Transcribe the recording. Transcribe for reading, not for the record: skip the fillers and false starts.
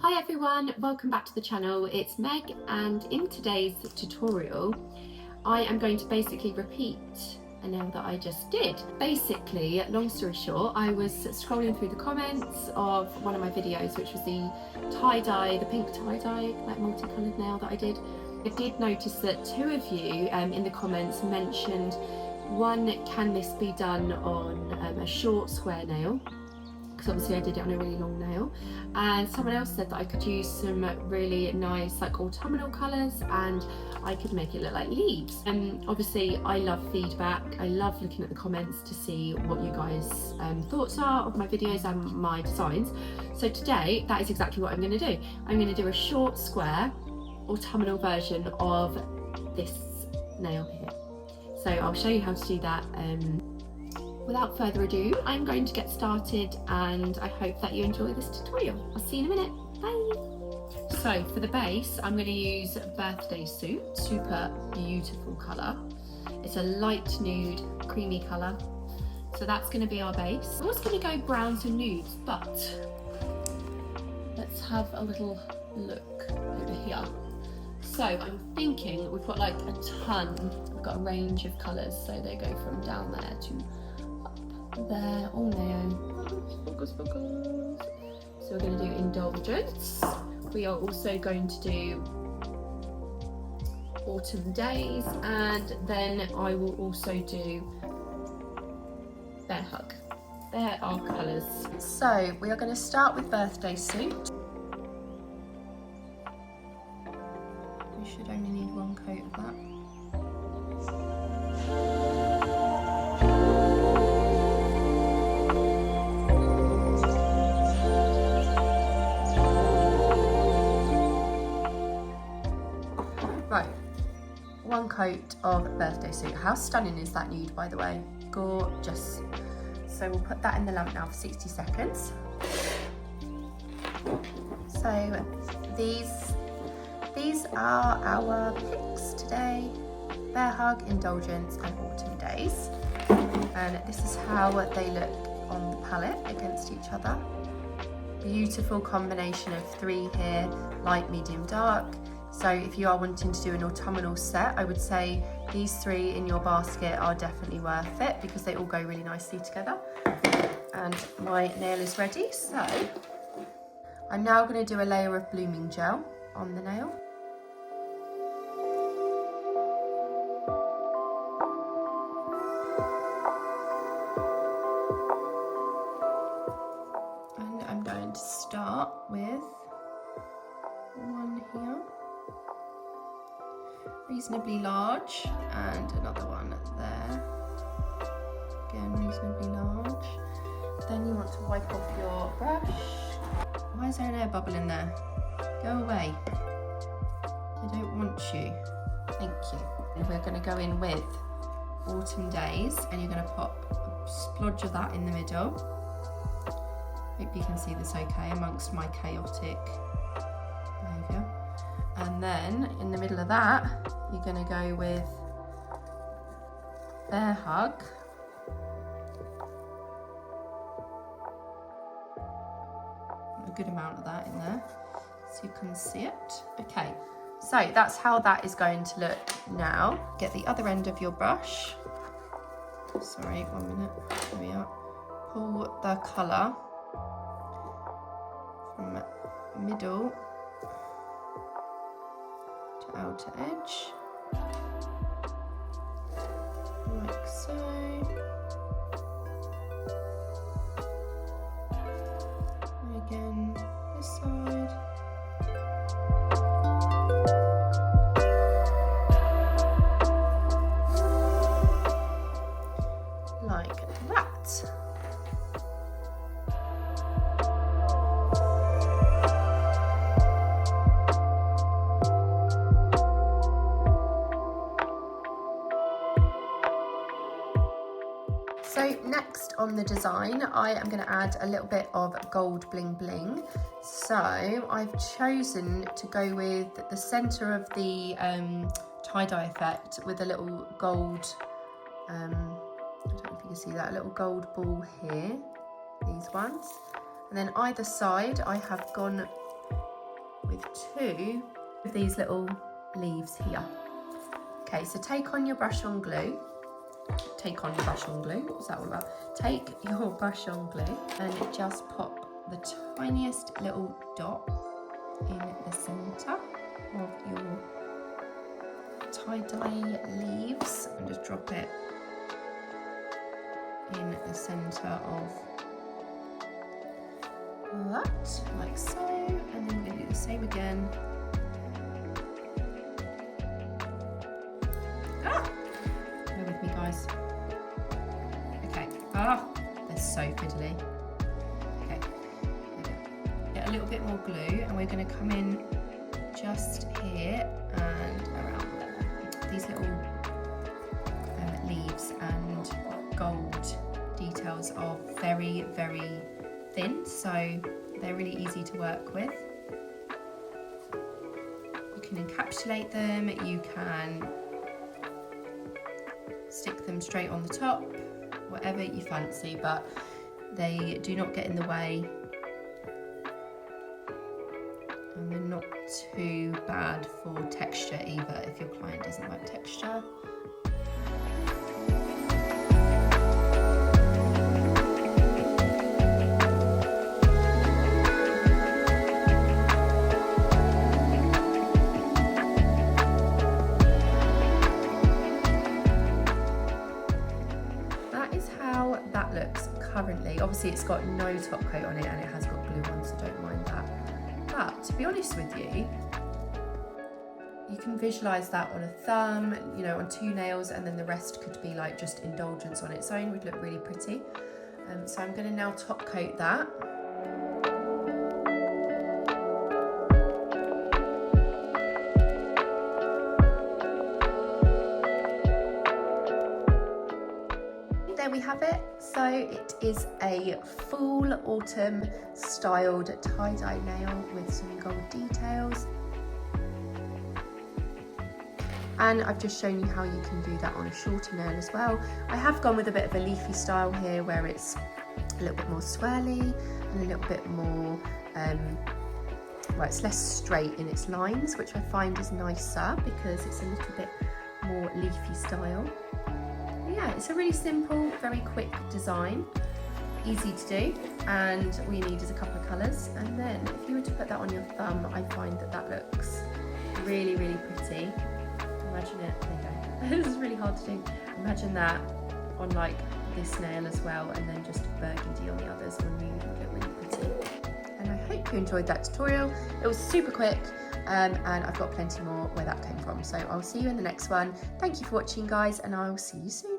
Hi everyone, welcome back to the channel. It's Meg, and in today's tutorial I am going to basically repeat a nail that I just did. Basically, long story short, I was scrolling through the comments of one of my videos, which was the tie-dye, the pink tie-dye, like multicoloured nail that I did. I did notice that two of you in the comments mentioned, one, can this be done on a short square nail? Because obviously I did it on a really long nail, and someone else said that I could use some really nice like autumnal colours and I could make it look like leaves. And obviously I love feedback. I love looking at the comments to see what you guys thoughts are of my videos and my designs. So today that is exactly what I'm going to do. I'm going to do a short square autumnal version of this nail here. So I'll show you how to do that. Without further ado, I'm going to get started, and I hope that you enjoy this tutorial. I'll see you in a minute. Bye! So for the base, I'm going to use Birthday Suit, super beautiful colour. It's a light nude, creamy colour. So that's going to be our base. I'm also going to go browns and nudes, but let's have a little look over here. So I'm thinking we've got like a ton, we've got a range of colours, so they go from down there to there, all Naio. Focus, focus. So we're going to do Indulgence. We are also going to do Autumn Days, and then I will also do Bear Hug. There are colours. So we are going to start with Birthday Suit. We should only need one coat of that. Right, one coat of Birthday Suit. How stunning is that nude, by the way? Gorgeous. So we'll put that in the lamp now for 60 seconds. So these are our picks today: Bear Hug, Indulgence and Autumn Days. And this is how they look on the palette against each other. Beautiful combination of three here, light, medium, dark. So if you are wanting to do an autumnal set, I would say these three in your basket are definitely worth it because they all go really nicely together. And my nail is ready, so I'm now going to do a layer of blooming gel on the nail. And I'm going to start with one here, reasonably large, and another one there, again reasonably large. Then you want to wipe off your brush. Why is there an air bubble in there? Go away. I don't want you. Thank you. And we're going to go in with Autumn Days, and you're going to pop a splodge of that in the middle. Hope you can see this okay amongst my chaotic behaviour. And then in the middle of that, you're going to go with Bear Hug. A good amount of that in there, so you can see it. Okay, so that's how that is going to look now. Get the other end of your brush. Sorry, 1 minute. There we are. Pull the colour from middle to outer edge, like so. And again, this side. Like that. So next on the design, I am going to add a little bit of gold bling bling. So I've chosen to go with the centre of the tie-dye effect with a little gold, I don't know if you can see that, a little gold ball here, these ones. And then either side I have gone with 2 of these little leaves here. Okay, so take on your brush on glue. Take on your brush on glue. What was that all about? Take your brush on glue and just pop the tiniest little dot in the centre of your tie-dye leaves and just drop it in the centre of that, like so, and then we're going to do the same again. Bear with me, guys. Okay. They're so fiddly. Okay. Get a little bit more glue, and we're going to come in just here and around there. These little leaves and gold details are very, very thin, so they're really easy to work with. You can encapsulate them, you can stick them straight on the top, whatever you fancy, but they do not get in the way and they're not too bad for texture either if your client doesn't like texture. That looks currently. Obviously it's got no top coat on it and it has got glue on, so don't mind that. But to be honest with you, you can visualise that on a thumb, you know, on 2 nails, and then the rest could be like just Indulgence on its own, would look really pretty. So I'm going to now top coat that. There we have it. So it is a full autumn styled tie-dye nail with some gold details. And I've just shown you how you can do that on a shorter nail as well. I have gone with a bit of a leafy style here where it's a little bit more swirly and a little bit more, well, it's less straight in its lines, which I find is nicer because it's a little bit more leafy style. Yeah, it's a really simple, very quick design, easy to do, and all you need is a couple of colours. And then if you were to put that on your thumb, I find that that looks really, really pretty. Imagine it, there you go. This is really hard to do. Imagine that on like this nail as well, and then just burgundy on the others on you, it would look really pretty. And I hope you enjoyed that tutorial. It was super quick. And I've got plenty more where that came from. So I'll see you in the next one. Thank you for watching, guys, and I'll see you soon.